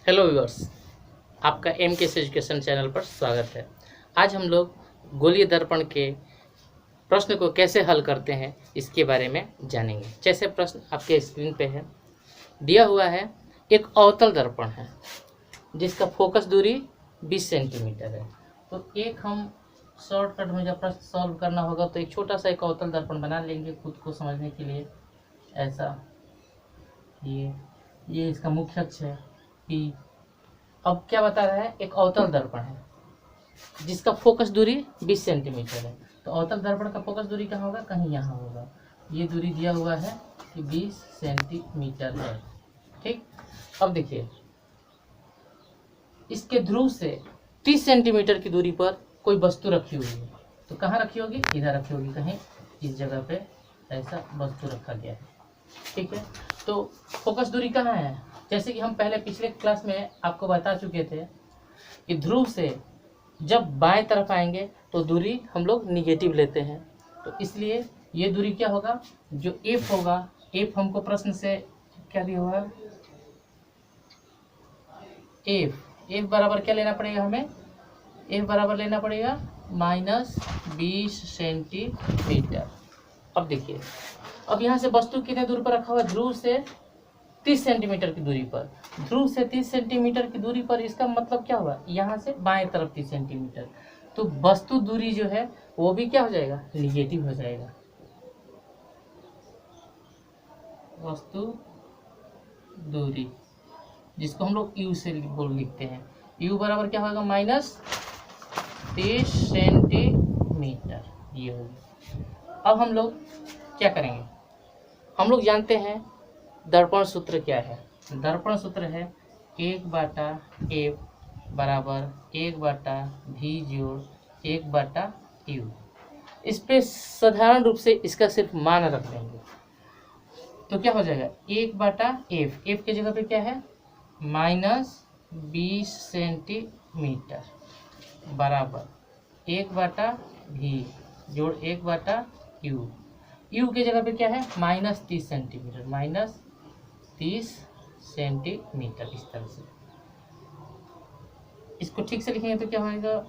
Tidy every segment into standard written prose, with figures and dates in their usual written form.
Hello viewers, आपका M के education channel पर स्वागत है। आज हम लोग गोलीय दर्पण के प्रश्न को कैसे हल करते हैं इसके बारे में जानेंगे। जैसे प्रश्न आपके स्क्रीन पे है, दिया हुआ है एक अवतल दर्पण है जिसका फोकस दूरी 20 सेंटीमीटर है। तो एक हम शॉर्टकट में जब प्रश्न सॉल्व करना होगा तो एक छोटा सा एक अवतल दर्पण बना लेंगे खुद को समझने के लिए। ऐसा ये इसका मुख्य अक्ष है P। अब क्या बता रहा है, एक अवतल दर्पण है जिसका फोकस दूरी 20 सेंटीमीटर है। तो अवतल दर्पण का फोकस दूरी कहाँ होगा, कहीं यहाँ होगा। ये दूरी दिया हुआ है कि 20 सेंटीमीटर है। ठीक, अब देखिए इसके ध्रुव से 30 सेंटीमीटर की दूरी पर कोई वस्तु रखी हुई है। तो कहाँ रखी होगी, इधर रखी होगी, कहीं इस जगह पे ऐसा वस्तु रखा गया है। ठीक है, तो फोकस दूरी कहाँ है, जैसे कि हम पहले पिछले क्लास में आपको बता चुके थे कि ध्रुव से जब बाएं तरफ आएंगे तो दूरी हम लोग निगेटिव लेते हैं। तो इसलिए ये दूरी क्या होगा, जो एफ होगा, एफ हमको प्रश्न से क्या दिया हुआ है, एफ बराबर क्या लेना पड़ेगा हमें, एफ बराबर लेना पड़ेगा -20 सेंटीमीटर। अब देखिए, अब यहाँ से वस्तु कितने दूर पर रखा हुआ है, ध्रुव से 30 सेंटीमीटर की दूरी पर। ध्रुव से 30 सेंटीमीटर की दूरी पर, इसका मतलब क्या हुआ, यहाँ से बाएं तरफ 30 सेंटीमीटर। तो वस्तु दूरी जो है वो भी क्या हो जाएगा, निगेटिव हो जाएगा। वस्तु दूरी जिसको हम लोग यू से लिखते हैं, यू बराबर क्या होगा, -30 सेंटीमीटर ये होगी। अब हम लोग क्या करेंगे, हम लोग जानते हैं दर्पण सूत्र क्या है। दर्पण सूत्र है 1/f बराबर 1/v जोड़ 1/u। इस पे साधारण रूप से इसका सिर्फ मान रख देंगे तो क्या हो जाएगा, 1/f, एफ की जगह पे क्या है -20 सेंटीमीटर बराबर 1/v जोड़ 1/u। यू की जगह पे क्या है -30 सेंटीमीटर, -30 सेंटीमीटर। इस तरह से इसको ठीक से लिखेंगे तो क्या होगा,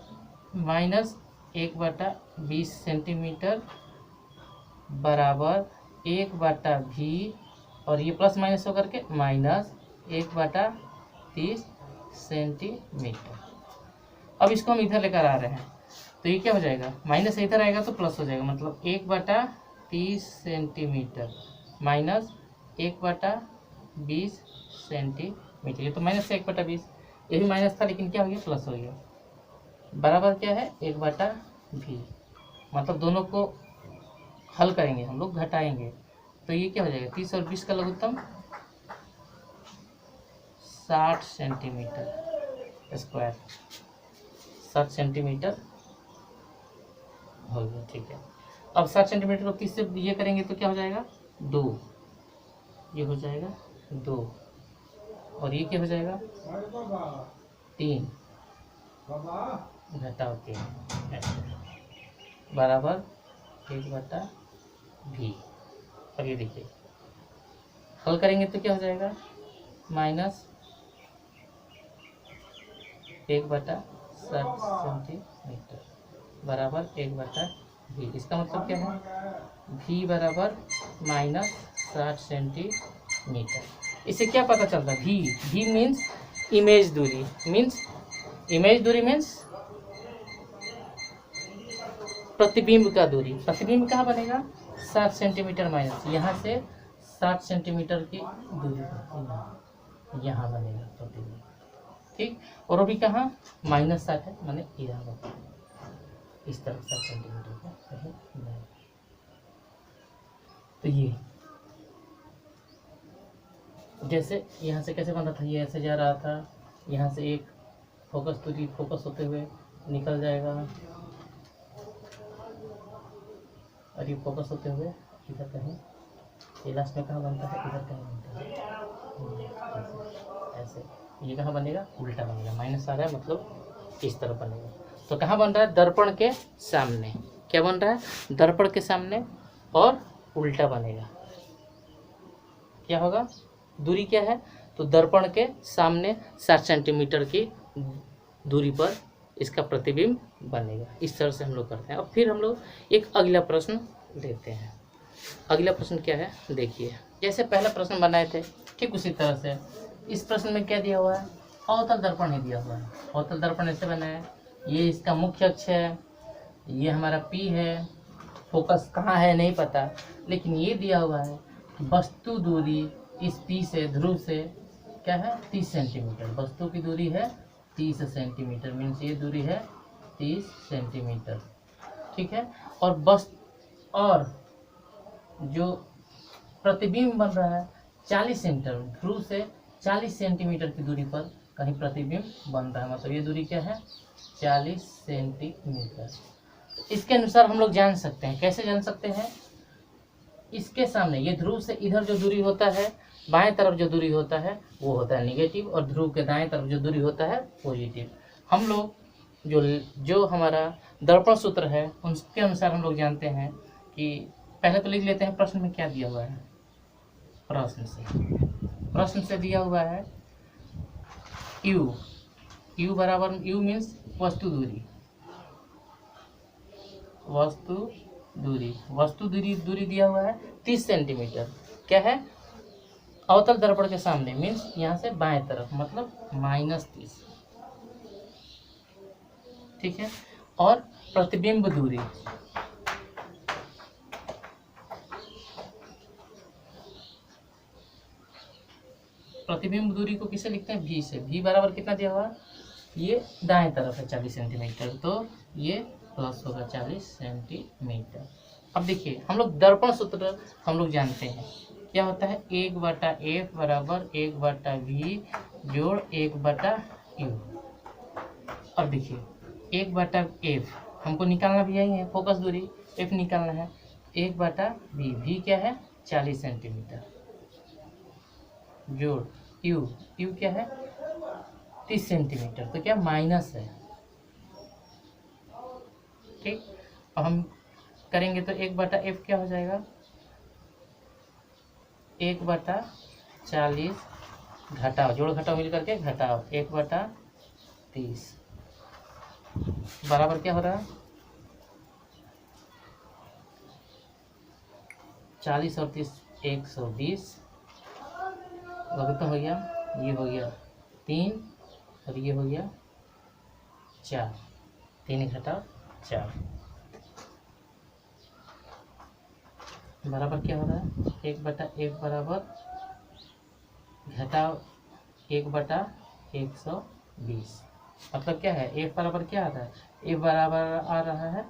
-1/20 सेंटीमीटर बराबर 1/v, और ये प्लस माइनस होकर के -1/30 सेंटीमीटर। अब इसको हम इधर लेकर आ रहे हैं तो ये क्या हो जाएगा, माइनस इधर आएगा तो प्लस हो जाएगा, मतलब 1/30 सेंटीमीटर माइनस 1/20 सेंटीमीटर। ये तो माइनस से 1/20, ये भी माइनस था लेकिन क्या हो गया, प्लस हो गया, बराबर क्या है 1/v। मतलब दोनों को हल करेंगे हम लोग, घटाएंगे तो ये क्या हो जाएगा, 30 और 20 का लघुत्तम 60 सेंटीमीटर स्क्वायर, 60 सेंटीमीटर हो गया। ठीक है, अब 60 सेंटीमीटर को 30 से ये करेंगे तो क्या हो जाएगा, 2, ये हो जाएगा 2, और ये क्या हो जाएगा 3 घटाव 3 बराबर 1/v। अब ये देखिए हल करेंगे तो क्या हो जाएगा, -1/60 सेंटीमीटर बराबर 1/v। इसका मतलब क्या है, v बराबर -60 सेंटीमीटर। इससे क्या पता चलता है, v मीन्स इमेज दूरी, मीन्स प्रतिबिंब का दूरी। प्रतिबिंब कहाँ बनेगा, 60 सेंटीमीटर माइनस यहाँ से 60 सेंटीमीटर की दूरी पर यहाँ बनेगा प्रतिबिंब। ठीक, और अभी कहाँ -60 है, मैंने यहाँ इस तरफ 60 सेंटीमीटर का कहीं नहीं। तो ये जैसे यहाँ से कैसे बन रहा था, ये ऐसे जा रहा था, यहाँ से एक फोकस दूरी फोकस होते हुए निकल जाएगा, और ये फोकस होते हुए इधर कहीं, ये लास्ट में कहाँ बनता है, इधर कहीं बनता है, ऐसे ये कहाँ बनेगा, उल्टा बनेगा, माइनस आ रहा है मतलब इस तरफ बनेगा। तो कहाँ बन रहा है, दर्पण के सामने। क्या बन रहा है, दर्पण के सामने, और उल्टा बनेगा। क्या होगा, दूरी क्या है, तो दर्पण के सामने 60 सेंटीमीटर की दूरी पर इसका प्रतिबिंब बनेगा। इस तरह से हम लोग करते हैं। अब फिर हम लोग एक अगला प्रश्न लेते हैं। अगला प्रश्न क्या है देखिए, जैसे पहला प्रश्न बनाए थे ठीक उसी तरह से इस प्रश्न में क्या दिया हुआ है, अवतल दर्पण ही दिया हुआ है। अवतल दर्पण ऐसे बना है, ये इसका मुख्य अक्ष है, ये हमारा P है, फोकस कहाँ है नहीं पता, लेकिन ये दिया हुआ है कि वस्तु दूरी इस P से ध्रुव से क्या है 30 सेंटीमीटर। वस्तु की दूरी है 30 सेंटीमीटर, मीन्स ये दूरी है 30 सेंटीमीटर, ठीक है। और जो प्रतिबिंब बन रहा है 40 सेंटीमीटर, ध्रुव से 40 सेंटीमीटर की दूरी पर कहीं प्रतिबिंब बन रहा है, मतलब ये दूरी क्या है 40 सेंटीमीटर। इसके अनुसार हम लोग जान सकते हैं, कैसे जान सकते हैं, इसके सामने ये ध्रुव से इधर जो दूरी होता है, बाएं तरफ जो दूरी होता है वो होता है निगेटिव, और ध्रुव के दाएं तरफ जो दूरी होता है पॉजिटिव। हम लोग जो हमारा दर्पण सूत्र है उसके अनुसार हम लोग जानते हैं कि पहले तो लिख लेते हैं प्रश्न में क्या दिया हुआ है। प्रश्न से दिया हुआ है U बराबर, U मीन्स वस्तु दूरी दिया हुआ है 30 सेंटीमीटर। क्या है, अवतल दर्पण के सामने, मीन्स यहाँ से बाएं तरफ, मतलब -30, ठीक है। और प्रतिबिंब दूरी को किसे लिखते हैं, V से। V बराबर कितना दिया हुआ, ये दाएं तरफ है 40 सेंटीमीटर, तो ये प्लस होगा 40 सेंटीमीटर। अब देखिए हम लोग दर्पण सूत्र हम लोग जानते हैं क्या होता है, 1/f बराबर 1/v जोड़ 1/u। अब देखिए 1/f हमको निकालना भी यही है, फोकस दूरी f निकालना है, 1/v, v क्या है 40 सेंटीमीटर जोड़ u क्या है 30 सेंटीमीटर, तो क्या माइनस है, ठीक। अब हम करेंगे तो 1/f क्या हो जाएगा, 1/40 घटाओ, जोड़ घटाओ मिल करके घटाओ 1/30 बराबर क्या हो रहा है 40 और 30 120, लघुत्तम हो गया, ये हो गया 3 और ये हो गया 4, 3 घटाओ 4 बराबर क्या हो रहा है 1/1 बराबर घटाओ 1/120, मतलब क्या है f बराबर क्या आता है, f बराबर आ रहा है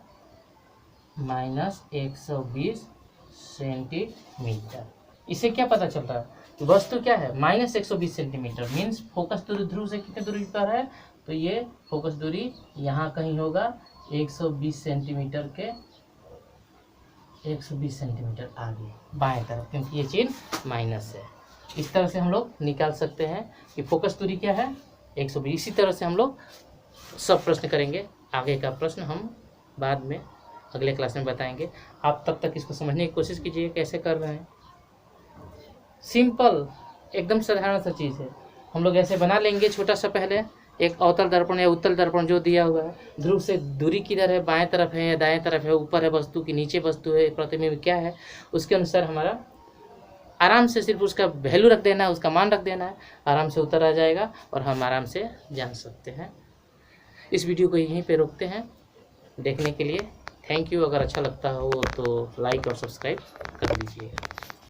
-120 सेंटीमीटर। इससे क्या पता चलता है, वस्तु क्या है -120 सेंटीमीटर, मीन्स फोकस दूरी ध्रुव से कितने दूरी पर है, तो ये फोकस दूरी यहाँ कहीं होगा 120 सेंटीमीटर के 120 सेंटीमीटर आगे बाएं तरफ, क्योंकि ये चिन्ह माइनस है। इस तरह से हम लोग निकाल सकते हैं कि फोकस दूरी क्या है 120। इसी तरह से हम लोग सब प्रश्न करेंगे। आगे का प्रश्न हम बाद में अगले क्लास में बताएंगे। आप तब तक इसको समझने की कोशिश कीजिए कैसे कर रहे हैं। सिंपल एकदम साधारण सा चीज़ है, हम लोग ऐसे बना लेंगे। छोटा सा पहले एक अवतल दर्पण या उत्तल दर्पण जो दिया हुआ है, ध्रुव से दूरी किधर है, बाएं तरफ है या दाएं तरफ है, ऊपर है वस्तु की नीचे वस्तु है, प्रतिबिंब क्या है, उसके अनुसार हमारा आराम से सिर्फ उसका वैल्यू रख देना है, उसका मान रख देना है, आराम से उत्तर आ जाएगा और हम आराम से जान सकते हैं। इस वीडियो को यहीं पे रोकते हैं। देखने के लिए थैंक यू। अगर अच्छा लगता हो तो लाइक और सब्सक्राइब कर लीजिएगा।